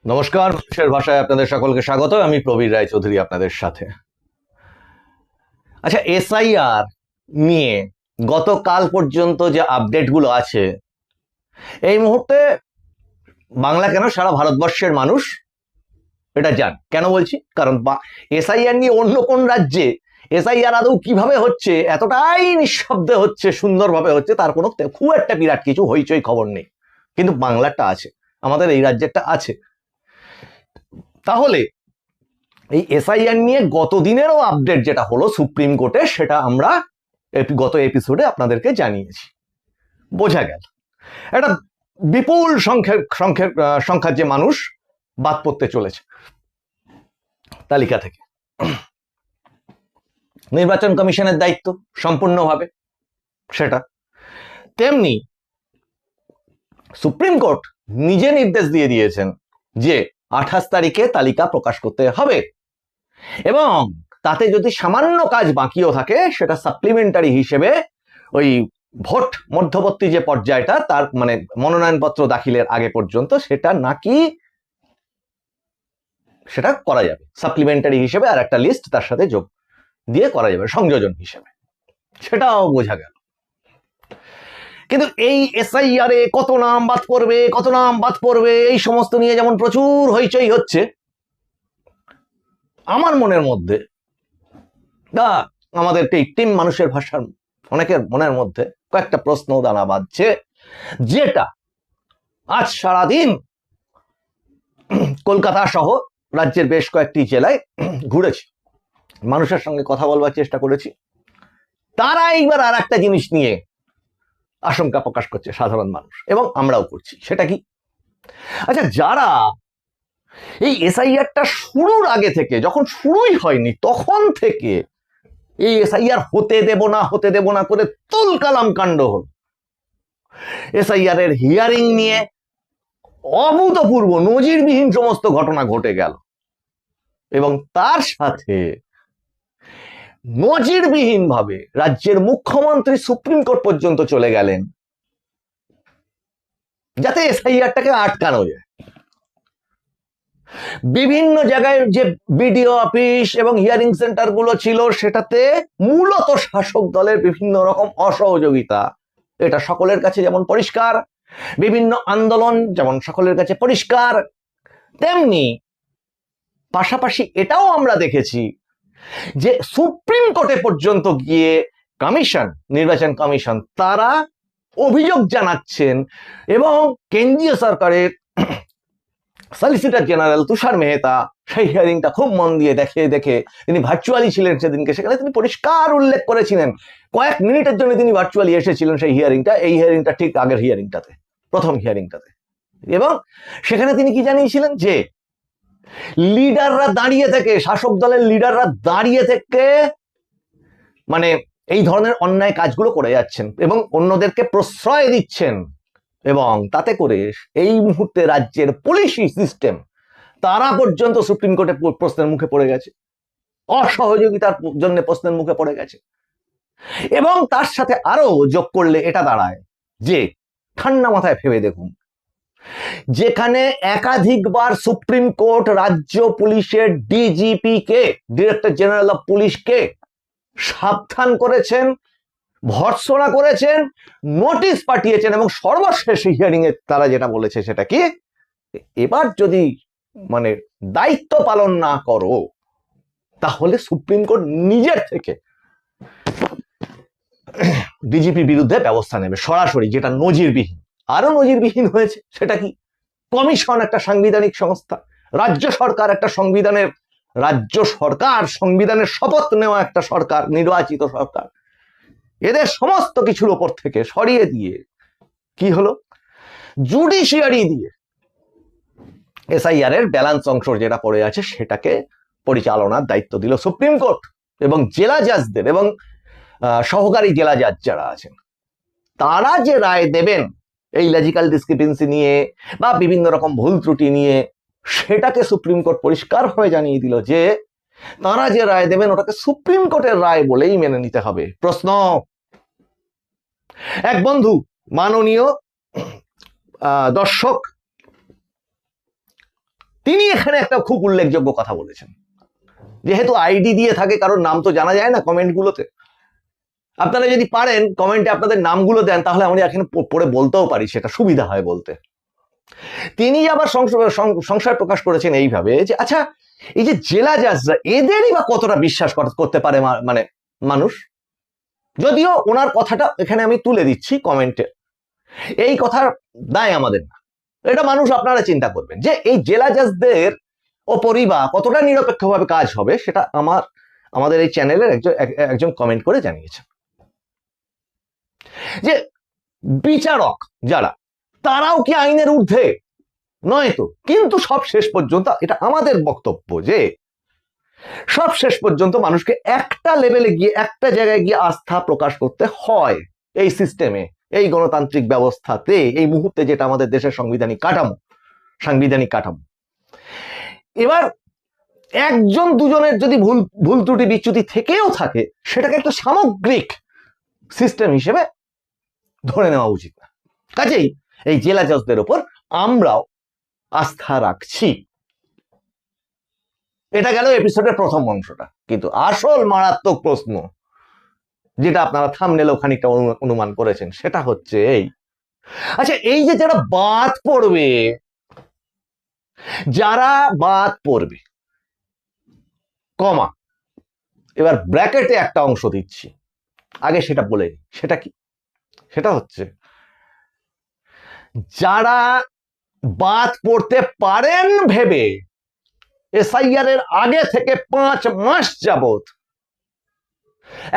নমস্কার, মানুষের ভাষায় আপনাদের সকলকে স্বাগত। আমি প্রবীর রায়চৌধুরী আপনাদের সাথে। আচ্ছা, এসআইআর নিয়ে গতকাল পর্যন্ত যে আপডেটগুলো আছে, এই মুহূর্তে বাংলা কেন সারা ভারতবর্ষের মানুষ এটা জান। কেন বলছি? কারণ এসআইআর নিয়ে অন্য কোন রাজ্যে এসআইআর আদৌ কিভাবে হচ্ছে, এতটাই নিঃশব্দে হচ্ছে, সুন্দরভাবে হচ্ছে, তার কোনো খুব একটা বিরাট কিছু হইচই খবর নেই। কিন্তু বাংলারটা আছে, আমাদের এই রাজ্যেরটা আছে। তাহলে এই এসআইআর নিয়ে গতদিনেরও আপডেট যেটা হলো সুপ্রিম কোর্টে, সেটা আমরা গত এপিসোডে আপনাদেরকে জানিয়েছি। বোঝা গেল একটা বিপুল সংখ্যার যে মানুষ বাদ পড়তে চলেছে তালিকা থেকে। নির্বাচন কমিশনের দায়িত্ব সম্পূর্ণভাবে সেটা। তেমনি সুপ্রিম কোর্ট নিজে নির্দেশ দিয়ে দিয়েছেন যে 28 তারিখে তালিকা প্রকাশ করতে হবে, এবং তাতে যদি সামান্য কাজ বাকিও থাকে সেটা সাপ্লিমেন্টারি হিসেবে ওই ভোট মধ্যবর্তী যে পর্যায়টা, তার মানে মনোনয়নপত্র দাখিলের আগে পর্যন্ত, সেটা নাকি সেটা করা যাবে সাপ্লিমেন্টারি হিসেবে, আর একটা লিস্ট তার সাথে যোগ দিয়ে করা যাবে সংযোজন হিসেবে। সেটাও বোঝা গেল। কিন্তু এই এসআইআর এ কত নাম বাদ পড়বে, কত নাম বাদ পড়বে, এই সমস্ত নিয়ে যেমন প্রচুর হইচই হচ্ছে, আমার মনের মধ্যে বা আমাদের টিম মানুষের ভাষার অনেকের মনের মধ্যে কয়েকটা প্রশ্ন দানা বাঁধছে, যেটা আজ সারাদিন কলকাতা সহ রাজ্যের বেশ কয়েকটি জেলায় ঘুরেছি, মানুষের সঙ্গে কথা বলবার চেষ্টা করেছি। তারা এইবার আর একটা জিনিস নিয়ে আশঙ্কা প্রকাশ করছে, সাধারণ মানুষ, এবং আমরাও করছি। সেটা কি? আচ্ছা, যারা এই এসআইআরটা শুরুর আগে থেকে, যখন শুরুই হয়নি তখন থেকে এই এসআইআর হতে দেব না করে তুলকালাম কাণ্ড হল, এসআইআর এর হিয়ারিং নিয়ে অভূতপূর্ব নজিরবিহীন সমস্ত ঘটনা ঘটে গেল, এবং তার সাথে নজিরবিহীন ভাবে রাজ্যের মুখ্যমন্ত্রী সুপ্রিম কোর্ট পর্যন্ত চলে গেলেন যাতে এসআইআরটাকে আটকানো যায়। বিভিন্ন জায়গায় যে বিডিও অফিস এবং হিয়ারিং সেন্টার গুলো ছিল, সেটাতে মূলত শাসক দলের বিভিন্ন রকম অসহযোগিতা, এটা সকলের কাছে যেমন পরিষ্কার, বিভিন্ন আন্দোলন যেমন সকলের কাছে পরিষ্কার, তেমনি পাশাপাশি এটাও আমরা দেখেছি যে সুপ্রিম কোর্টে পর্যন্ত গিয়ে কমিশন, নির্বাচন কমিশন, তারা অভিযোগ জানাচ্ছেন, এবং কেন্দ্রীয় সরকারের সলিসিটর জেনারেল তুষার মেহতা সেই হিয়ারিংটা খুব মন দিয়ে দেখে তিনি ভার্চুয়ালি ছিলেন সেদিনকে, সেখানে তিনি পরিষ্কার উল্লেখ করেছিলেন, কয়েক মিনিটের জন্য তিনি ভার্চুয়ালি এসেছিলেন সেই হিয়ারিংটা, এই হিয়ারিংটা ঠিক আগের হিয়ারিংটাতে, প্রথম হিয়ারিংটাতে। এবং সেখানে তিনি কি জানিয়েছিলেন যে লিডাররা দাঁড়িয়ে থেকে, শাসক দলের লিডাররা দাঁড়িয়ে থেকে মানে এই ধরনের অন্যায় কাজগুলো করে যাচ্ছেন এবং অন্যদেরকে প্রশ্রয় দিচ্ছেন, এবং তাতে করে এই মুহূর্তে রাজ্যের পুলিশি সিস্টেম তারা পর্যন্ত সুপ্রিম কোর্টে প্রশ্নের মুখে পড়ে গেছে, অসহযোগিতার জন্য প্রশ্নের মুখে পড়ে গেছে। এবং তার সাথে আরো যোগ করলে এটা দাঁড়ায় যে, ঠান্ডা মাথায় ভেবে দেখুন, যেখানে একাধিকবার সুপ্রিম কোর্ট রাজ্য পুলিশের DGP K, director general of পুলিশকে সাবধান করেছেন, ভর্ৎসনা করেছেন, নোটিশ পাঠিয়েছেন, এবং সর্বশেষ হিয়ারিং এ তারা যেটা বলেছে সেটা কি, এবার যদি মানে দায়িত্ব পালন না করো তাহলে সুপ্রিম কোর্ট নিজের থেকে ডিজিপি বিরুদ্ধে ব্যবস্থা নেবে সরাসরি, যেটা নজিরবিহীন। আরো নজিরবিহীন হয়েছে সেটা কি, কমিশন একটা সাংবিধানিক সংস্থা, রাজ্য সরকার একটা সংবিধানের শপথ নেওয়া একটা সরকার, নির্বাচিত সরকার, এদের সমস্ত কিছুর উপর থেকে সরিয়ে দিয়ে কি হলো, জুডিশিয়ারি দিয়ে এসআইআর এর ব্যালেন্স অংশ যেটা পড়ে আছে সেটাকে পরিচালনার দায়িত্ব দিল সুপ্রিম কোর্ট, এবং জেলা জাজদের এবং সহকারী জেলা জাজ যারা আছেন তারা যে রায় দেবেন এই লজিক্যাল ডিসক্রিপেন্সি নিয়ে বা বিভিন্ন রকম ভুল ত্রুটি নিয়ে, সেটাকে সুপ্রিম কোর্ট পরিষ্কার হয়ে জানিয়ে দিল যে তারা যে রায় দেবেন ওটাকে সুপ্রিম কোর্টের রায় বলেই মেনে নিতে হবে। প্রশ্ন, এক বন্ধু মাননীয় দর্শক তিনি এখানে একটা খুব উল্লেখযোগ্য কথা বলেছেন। যেহেতু আইডি দিয়ে থাকে, কারণ নাম তো জানা যায় না কমেন্টগুলোতে, আপনারা যদি পারেন কমেন্টে আপনাদের নামগুলো দেন, তাহলে আমরা এখানে পড়ে বলতেও পারি, সেটা সুবিধা হয় বলতে। তিনি আবার সংশয় প্রকাশ করেছেন এইভাবে যে আচ্ছা, এই যে জেলা জাজরা, এদেরই বা কতটা বিশ্বাস করতে পারে মানে মানুষ। যদিও ওনার কথাটা এখানে আমি তুলে দিচ্ছি কমেন্টে, এই কথার দায় আমাদের না, এটা মানুষ আপনারা চিন্তা করবেন যে এই জেলা জাজদের ওপরই বা কতটা নিরপেক্ষভাবে কাজ হবে, সেটা আমাদের এই চ্যানেলের একজন কমেন্ট করে জানিয়েছেন যে বিচারক যারা, তারাও কি আইনের ঊর্ধ্বে? নয় তো। কিন্তু সব শেষ পর্যন্ত এটা আমাদের বক্তব্য যে সব শেষ পর্যন্ত মানুষকে একটা লেভেলে গিয়ে, একটা জায়গায় গিয়ে আস্থা প্রকাশ করতে হয় এই সিস্টেমে, এই গণতান্ত্রিক ব্যবস্থাতে, এই মুহূর্তে যেটা আমাদের দেশের সাংবিধানিক কাঠামো। এবার একজন দুজনের যদি ভুল ত্রুটি বিচ্যুতি থেকেও থাকে, সেটাকে একটা সামগ্রিক সিস্টেম হিসেবে ধরে নেওয়া উচিত না। কাজেই এই জেলা জজদের উপর আমরাও আস্থা রাখছি। এটা গেল এপিসোডের প্রথম অংশটা। কিন্তু আসল মারাত্মক প্রশ্ন, যেটা আপনারা থাম্বনেলেও খানিকটা অনুমান করেছেন, সেটা হচ্ছে এই, আচ্ছা এই যে যারা বাদ পড়বে কমা, এবার ব্র্যাকেটে একটা অংশ দিচ্ছি, আগে সেটা বলে নিই। সেটা কি? সেটা হচ্ছে যারা বাদ পড়তে পারেন ভেবে এসআইআর এর আগে থেকে 5 মাস যাবত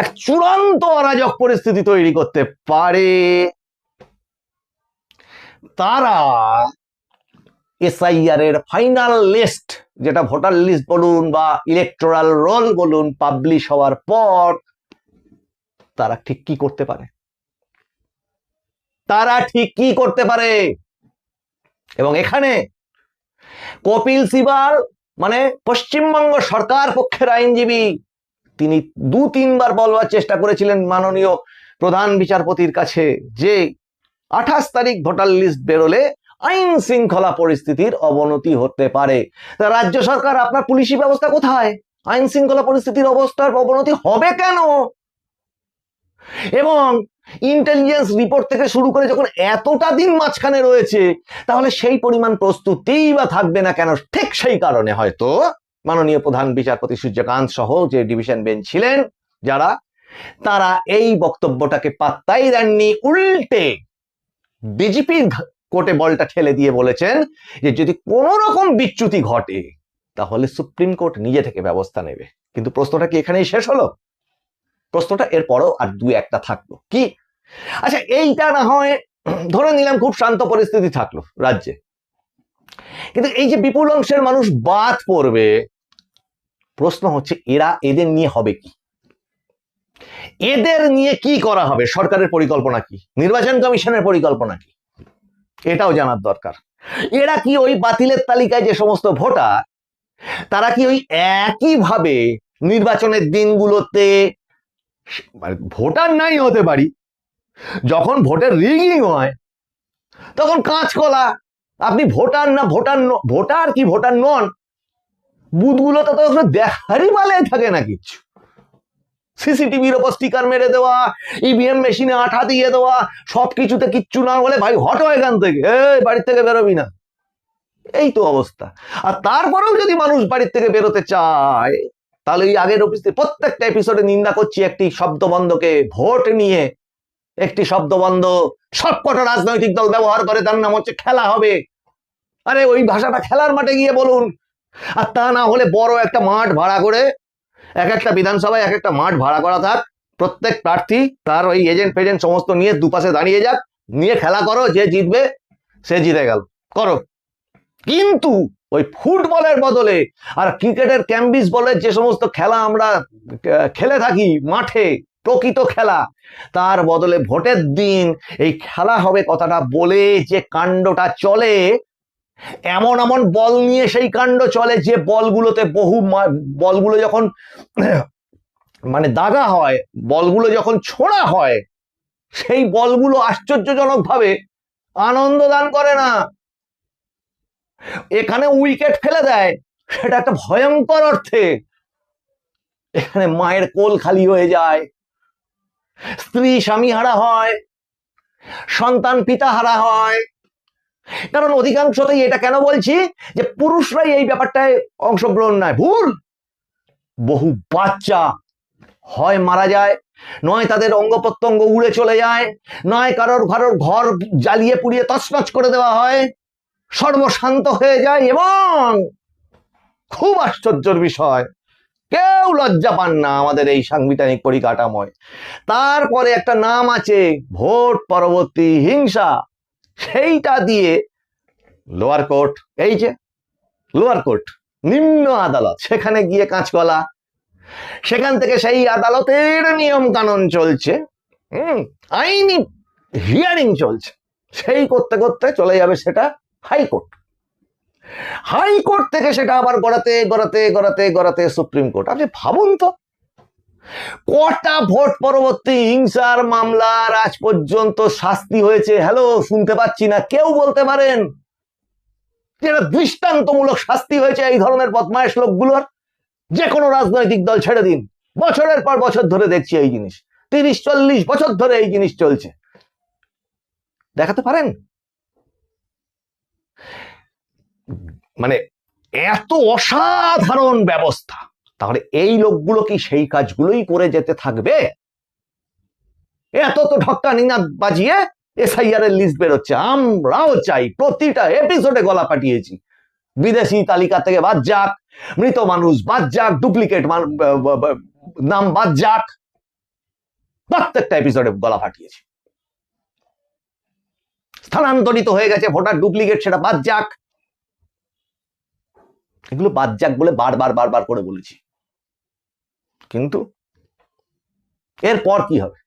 এক চূড়ান্ত অরাজক পরিস্থিতি তৈরি করতে পারে, তারা এসআইআর এর ফাইনাল লিস্ট, যেটা ভোটার লিস্ট বলুন বা ইলেকটোরাল রোল বলুন, পাবলিশ হওয়ার পর তারা ঠিক কি করতে পারে? এবং এখানে কপিল সিবাল, মানে পশ্চিমবঙ্গ সরকার পক্ষের আইনজীবী, তিনি 2-3 বার বলবার চেষ্টা করেছিলেন মাননীয় প্রধান বিচারপতির কাছে যে 28 তারিখ ভোটার লিস্ট বেরোলে আইন শৃঙ্খলা পরিস্থিতির অবনতি হতে পারে। রাজ্য সরকার, আপনার পুলিশি ব্যবস্থা কোথায়? আইন শৃঙ্খলা পরিস্থিতির অবনতি হবে কেন? এবং ইন্টেলিজেন্স রিপোর্ট থেকে শুরু করে যখন এতটা দিন মাঝখানে রয়েছে, তাহলে সেই পরিমাণ প্রস্তুতিই বা থাকবে না কেন? ঠিক সেই কারণে হয়তো মাননীয় প্রধান বিচারপতি সূর্যকান্ত সহ যে ডিভিশন বেঞ্চ ছিলেন যারা, তারা এই বক্তব্যটাকে পাত্তাই দেননি, উল্টে ডিজিপির কোর্টে বলটা ঠেলে দিয়ে বলেছেন যে যদি কোনো রকম বিচ্যুতি ঘটে তাহলে সুপ্রিম কোর্ট নিজে থেকে ব্যবস্থা নেবে। কিন্তু প্রশ্নটা কি এখানেই শেষ হলো? প্রশ্নটা এরপরও আর 2-1টা থাকলো। কি? আচ্ছা এইটা না হয় ধরে নিলাম খুব শান্ত পরিস্থিতি থাকলো রাজ্যে, কিন্তু এই যে বিপুল অংশের মানুষ বাদ পড়বে, প্রশ্ন হচ্ছে এদের নিয়ে হবে কি? এদের নিয়ে কি করা হবে? সরকারের পরিকল্পনা কি? নির্বাচন কমিশনের পরিকল্পনা কি? এটাও জানার দরকার। এরা কি ওই বাতিলের তালিকায় যে সমস্ত ভোটার, তারা কি ওই একইভাবে নির্বাচনের দিনগুলোতে ভোটার নাই হতে পারি, যখন ভোটের রিগিং হয় তখন কাঁচকলা, আপনি ভোটার না ভোটার নন, বুথগুলোতে তো দেখারই মালে থাকে না কিছু। সিসিটিভির ওপর স্টিকার মেরে দেওয়া, ইভিএম মেশিনে আঠা দিয়ে দেওয়া, সবকিছুতে কিচ্ছু না বলে ভাই হটো এখান থেকে, বাড়ির থেকে বেরোবি না, এই তো অবস্থা। আর তারপরেও যদি মানুষ বাড়ির থেকে বেরোতে চায়, তাহলে এই আগের প্রত্যেকটা এপিসোডে নিন্দা করছি একটি শব্দবন্ধকে, ভোট নিয়ে একটি শব্দবন্ধ সবকটা রাজনৈতিক দল ব্যবহার করে, তার নাম হচ্ছে খেলা হবে। আরে ওই ভাষাটা খেলার মাঠে গিয়ে বলুন। আর তা না হলে বড় একটা মাঠ ভাড়া করে, এক একটা বিধানসভায় এক একটা মাঠ ভাড়া করা থাক, প্রত্যেক প্রার্থী তার ওই এজেন্ট ফেজেন্ট সমস্ত নিয়ে দুপাশে দাঁড়িয়ে যাক, নিয়ে খেলা করো, যে জিতবে সে জিতে গেল, করো। কিন্তু ওই ফুটবলের বদলে আর ক্রিকেটের ক্যাম্বিস বলের যে সমস্ত খেলা আমরা খেলে থাকি মাঠে, প্রকৃত খেলা, তার বদলে ভোটের দিন এই খেলা হবে কথাটা বলে যে কাণ্ডটা চলে, এমন এমন বল নিয়ে সেই কাণ্ড চলে যে বলগুলোতে বলগুলো যখন মানে দাগা হয়, বলগুলো যখন ছোড়া হয়, সেই বলগুলো আশ্চর্যজনকভাবে আনন্দ দান করে না, এখানে উইকেট ফেলে দেয়, সেটা একটা ভয়ঙ্কর অর্থে। এখানে মায়ের কোল খালি হয়ে যায়, স্ত্রী স্বামী হারা হয়, সন্তান পিতা হারা হয়। কারণ অধিকাংশতেই এটা কেন বলছি যে পুরুষরাই এই ব্যাপারটায় অংশগ্রহণ নেয়, ভুল। বহু বাচ্চা হয় মারা যায়, নয় তাদের অঙ্গ প্রত্যঙ্গ উড়ে চলে যায়, নয় কারোর ঘর জ্বালিয়ে পুড়িয়ে তছনছ করে দেওয়া হয়, সর্বশান্ত হয়ে যায়। এবং খুব আশ্চর্যের বিষয়, কেউ লজ্জা পান না আমাদের এই সাংবিধানিক পরিকাঠামোয়। তারপরে একটা নাম আছে, ভোট পরবর্তী হিংসা। সেইটা দিয়ে লোয়ার কোর্ট, এই যে লোয়ার কোর্ট, নিম্ন আদালত, সেখানে গিয়ে কাঁচকলা, সেখান থেকে সেই আদালতের নিয়ম কানুন চলছে, আইনি হিয়ারিং চলছে, সেই করতে করতে চলে যাবে সেটা হাইকোর্ট। হাইকোর্ট থেকে সেটা আবার গড়াতে গড়াতে গড়াতে গড়াতে সুপ্রিম কোর্ট। আপনি ভাবুন তো, কটা ভোট পরবর্তী হিংসার মামলার আজ পর্যন্ত শাস্তি হয়েছে? হ্যালো, শুনতে পাচ্ছি না, কেউ বলতে পারেন যেটা দৃষ্টান্তমূলক শাস্তি হয়েছে এই ধরনের বদমায়েশ লোকগুলোর? যে কোনো রাজনৈতিক দল ছেড়ে দিন, বছরের পর বছর ধরে দেখছি এই জিনিস, 30-40 বছর ধরে এই জিনিস চলছে, দেখাতে পারেন? মানে এত অসাধারণ ব্যবস্থা, তাহলে এই লোকগুলো কি সেই কাজগুলোই করে যেতে থাকবে? এত তো ঢক্কা নিনাদ বাজিয়ে এসআইআর এর লিস্ট বেরোচ্ছে, আমরাও চাই প্রতিটা এপিসোডে গলা পাঠিয়েছি, বিদেশি তালিকা থেকে বাদ যাক, মৃত মানুষ বাদ যাক, ডুপ্লিকেট নাম বাদ যাক, প্রত্যেকটা এপিসোডে গলা ফাটিয়েছি। স্থানান্তরিত হয়ে গেছে ভোটার ডুপ্লিকেট, সেটা বাদ যাক, এগুলো বাদ যাক বলে বারবার বারবার করে বলেছি। কিন্তু এরপর কি হবে?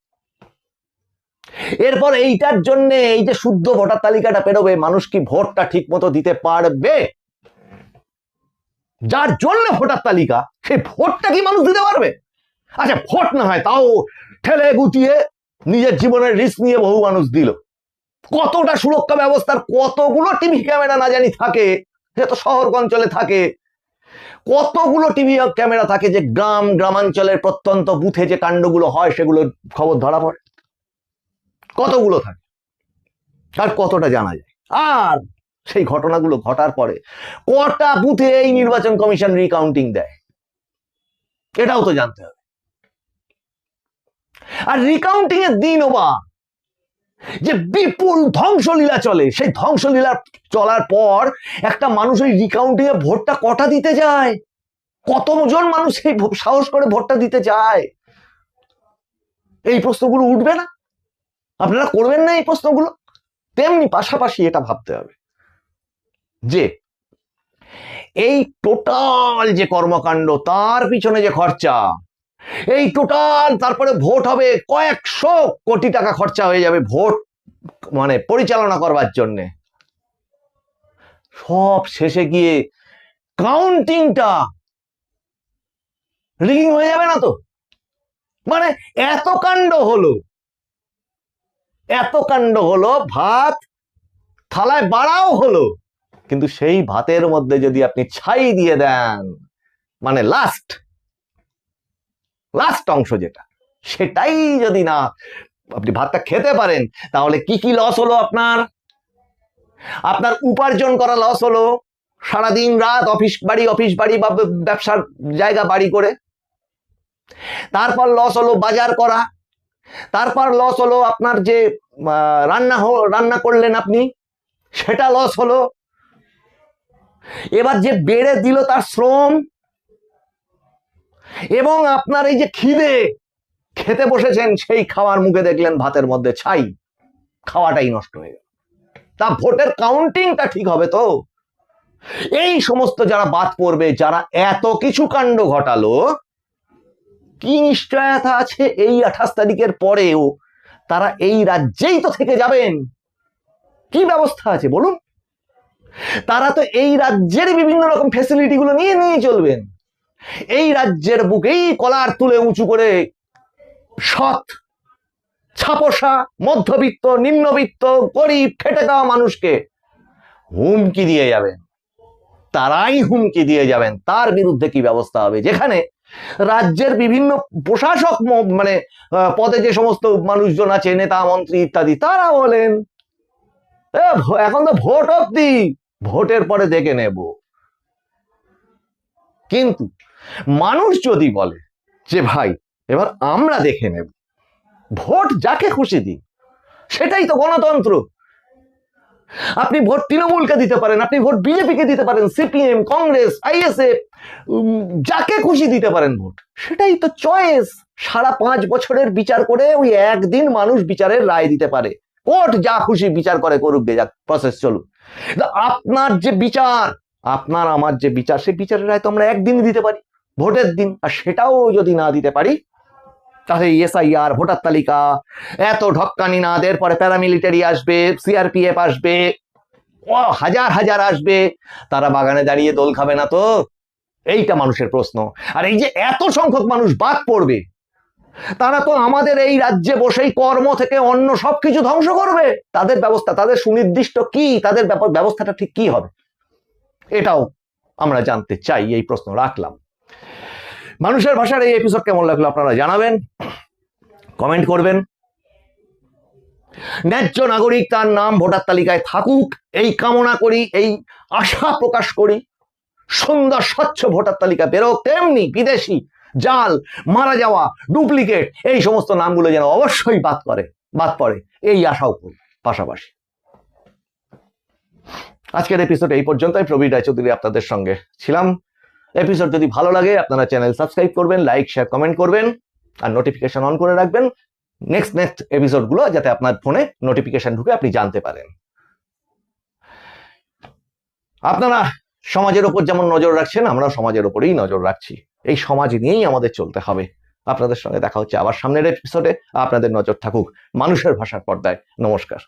এরপর এইটার জন্য, এই যে শুদ্ধ ভোটার তালিকাটা পেরোবে, মানুষ কি ভোটটা ঠিক মতো দিতে পারবে? যার জন্য ভোটার তালিকা, সেই ভোটটা কি মানুষ দিতে পারবে? আচ্ছা, ভোট না হয় তাও ঠেলে গুটিয়ে নিজের জীবনের রিস্ক নিয়ে বহু মানুষ দিল। কতটা সুরক্ষা ব্যবস্থার কতগুলো টিভি ক্যামেরা না জানি থাকে, সে তো শহর অঞ্চলে থাকে, কতগুলো টিভি ক্যামেরা থাকে যে গ্রামাঞ্চলের প্রত্যন্ত বুথে যে কাণ্ডগুলো হয় সেগুলো খবর ধরা পড়ে, কতগুলো থাকে, আর কতটা জানা যায়। আর সেই ঘটনাগুলো ঘটার পরে কটা বুথে এই নির্বাচন কমিশন রিকাউন্টিং দেয়, এটাও তো জানতে হবে। আর রিকাউন্টিং এর দিনও বা যে বিপুল ধ্বংসলীলা চলে, সেই ধ্বংসলীলা চলার পর একটা মানুষ ওই রিকাউন্টিং এ ভোটটা কটা দিতে যায়? কতজন মানুষ সেই সাহস করে ভোটটা দিতে যায়? এই প্রশ্নগুলো উঠবে না? আপনারা করবেন না এই প্রশ্নগুলো? তেমনি পাশাপাশি এটা ভাবতে হবে যে এই টোটাল যে কর্মকাণ্ড, তার পিছনে যে খরচা, এই টোটাল, তারপরে ভোট হবে, কয়েকশো কোটি টাকা খরচা হয়ে যাবে ভোট মানে পরিচালনা করবার জন্য। সব শেষে গিয়ে কাউন্টিংটা রিগিং হয়ে যাবে না তো? মানে এত কাণ্ড হলো, ভাত থালায় বাড়াও হলো, কিন্তু সেই ভাতের মধ্যে যদি আপনি ছাই দিয়ে দেন, মানে লাস্ট অংশ যেটা, সেটাই যদি না আপনি ভাতটা খেতে পারেন, তাহলে কি কি লস হলো? আপনার উপার্জন করা লস হলো, সারাদিন রাত অফিস বাড়ি বা ব্যবসার জায়গা বাড়ি করে। তারপর লস হলো বাজার করা, তারপর লস হলো আপনার যে রান্না করলেন আপনি, সেটা লস হলো। এবার যে বেড়ে দিল তার শ্রম, এবং আপনার এই যে খেতে বসেছেন, সেই খাওয়ার মুখে দেখলেন ভাতের মধ্যে ছাই, খাওয়াটাই নষ্ট হয়ে গেল। তা ভোটের কাউন্টিংটা ঠিক হবে তো? এই সমস্ত যারা বাদ পড়বে, যারা এত কিছু কাণ্ড ঘটালো, কি নিশ্চয়তা আছে এই 28 তারিখের পরেও তারা এই রাজ্যেই তো থেকে যাবেন? কি ব্যবস্থা আছে বলুন? তারা তো এই রাজ্যের বিভিন্ন রকম ফ্যাসিলিটি গুলো নিয়ে চলবেন। এই রাজ্যের বুকেই কলার তুলে উঁচু করে সৎ, ছাপোষা, মধ্যবিত্ত, নিম্নবিত্ত, গরিব, খেটে খাওয়া মানুষকে হুমকি দিয়ে যাবেন। তারাই হুমকি দিয়ে যাবেন তার বিরুদ্ধে কি ব্যবস্থা হবে। যেখানে রাজ্যের বিভিন্ন প্রশাসক মানে পদে যে সমস্ত মানুষজন আছে, নেতা মন্ত্রী ইত্যাদি, তারা বলেন এখন তো ভোট অবধি, ভোটের পরে দেখে নেব। কিন্তু মানুষ যদি বলে যে ভাই এবার আমরা দেখে নেব, ভোট যাকে খুশি দিন, সেটাই তো গণতন্ত্র। আপনি ভোট তৃণমূলকে দিতে পারেন, আপনি ভোট বিজেপিকে দিতে পারেন, সিপিএম, কংগ্রেস, আইএসএফ, যাকে খুশি দিতে পারেন ভোট, সেটাই তো চয়েস। সারা 5 বছরের বিচার করে ওই একদিন মানুষ বিচারের রায় দিতে পারে। কোর্ট যা খুশি বিচার করে করুক গে, যাক, প্রসেস চলুক। আপনার যে বিচার, আপনার আমার যে বিচার, সেই বিচারের রায় তো আমরা একদিনই দিতে পারি, ভোটের দিন। আর সেটাও যদি না দিতে পারি, তাহলে এসআইআর, ভোটার তালিকা, এত ঢক্কানি না, এরপরে প্যারামিলিটারি আসবে, সিআরপিএফ আসবে, হাজার হাজার আসবে, তারা বাগানে দাঁড়িয়ে দোল খাবে না তো? এইটা মানুষের প্রশ্ন। আর এই যে এত সংখ্যক মানুষ বাদ পড়বে, তারা তো আমাদের এই রাজ্যে বসেই কর্ম থেকে অন্য সবকিছু ধ্বংস করবে। তাদের ব্যবস্থা, তাদের সুনির্দিষ্ট কি, তাদের ব্যবস্থাটা ঠিক কি হবে, এটাও আমরা জানতে চাই, এই প্রশ্ন রাখলাম। মানুষের ভাষার এই এপিসোড কেমন লাগলো আপনারা জানাবেন, কমেন্ট করবেন। ন্যায্য নাগরিক তার নাম ভোটার তালিকায় থাকুক, এই কামনা করি, এই আশা প্রকাশ করি। সুন্দর স্বচ্ছ ভোটার তালিকা বেরোক, তেমনি বিদেশি, জাল, মারা যাওয়া, ডুপ্লিকেট, এই সমস্ত নামগুলো যেন অবশ্যই বাদ পড়ে, এই আশাও করি পাশাপাশি। আজকের এপিসোড এই পর্যন্তই। প্রবীর রায়চৌধুরী আপনাদের সঙ্গে ছিলাম। এপিসোড যদি ভালো লাগে আপনারা চ্যানেল সাবস্ক্রাইব করবেন, লাইক, শেয়ার, কমেন্ট করবেন, আর নোটিফিকেশন অন করে রাখবেন নেক্সট এপিসোডগুলো, যাতে আপনার ফোনে নোটিফিকেশন ঢুকে আপনি জানতে পারেন। আপনারা সমাজের ওপর যেমন নজর রাখছেন, আমরা সমাজের ওপরেই নজর রাখছি। এই সমাজ নিয়েই আমাদের চলতে হবে। আপনাদের সঙ্গে দেখা হচ্ছে আবার সামনের এপিসোডে। আপনাদের নজর থাকুক মানুষের ভাষার পর্দায়। নমস্কার।